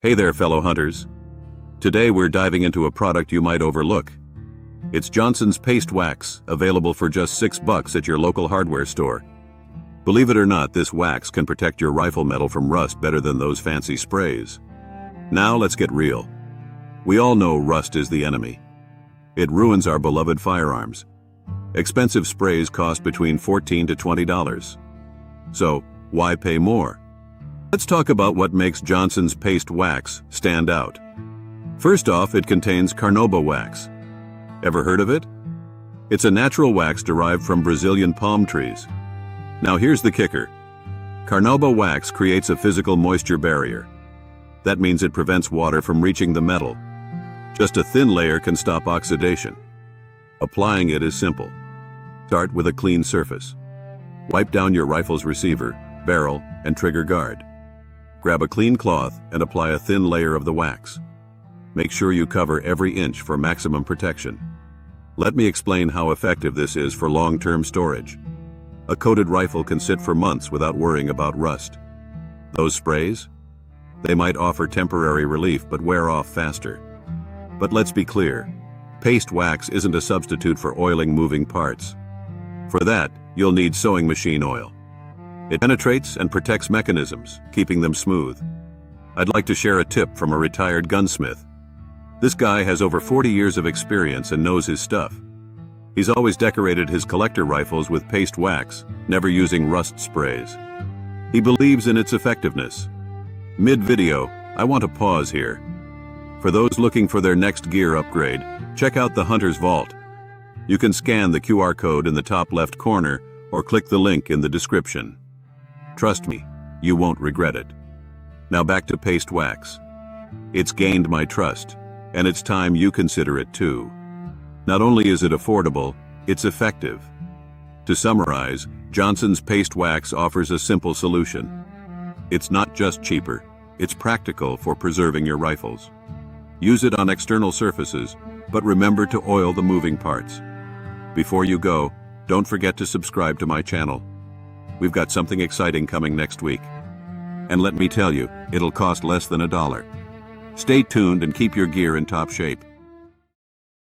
Hey there, fellow hunters. Today we're diving into a product you might overlook. It's Johnson's Paste Wax, available for just $6 at your local hardware store. Believe it or not, this wax can protect your rifle metal from rust better than those fancy sprays. Now let's get real. We all know rust is the enemy. It ruins our beloved firearms. Expensive sprays cost between $14 to $20. So, why pay more? Let's talk about what makes Johnson's Paste Wax stand out. First off, it contains carnauba wax. Ever heard of it? It's a natural wax derived from Brazilian palm trees. Now here's the kicker. Carnauba wax creates a physical moisture barrier. That means it prevents water from reaching the metal. Just a thin layer can stop oxidation. Applying it is simple. Start with a clean surface. Wipe down your rifle's receiver, barrel, and trigger guard. Grab a clean cloth and apply a thin layer of the wax. Make sure you cover every inch for maximum protection. Let me explain how effective this is for long-term storage. A coated rifle can sit for months without worrying about rust. Those sprays? They might offer temporary relief but wear off faster. But let's be clear, paste wax isn't a substitute for oiling moving parts. For that, you'll need sewing machine oil. It penetrates and protects mechanisms, keeping them smooth. I'd like to share a tip from a retired gunsmith. This guy has over 40 years of experience and knows his stuff. He's always decorated his collector rifles with paste wax, never using rust sprays. He believes in its effectiveness. Mid-video, I want to pause here. For those looking for their next gear upgrade, check out the Hunter's Vault. You can scan the QR code in the top left corner or click the link in the description. Trust me, you won't regret it. Now back to paste wax. It's gained my trust, and it's time you consider it too. Not only is it affordable, it's effective. To summarize, Johnson's Paste Wax offers a simple solution. It's not just cheaper, it's practical for preserving your rifles. Use it on external surfaces, but remember to oil the moving parts. Before you go, don't forget to subscribe to my channel. We've got something exciting coming next week. And let me tell you, it'll cost less than $1. Stay tuned and keep your gear in top shape.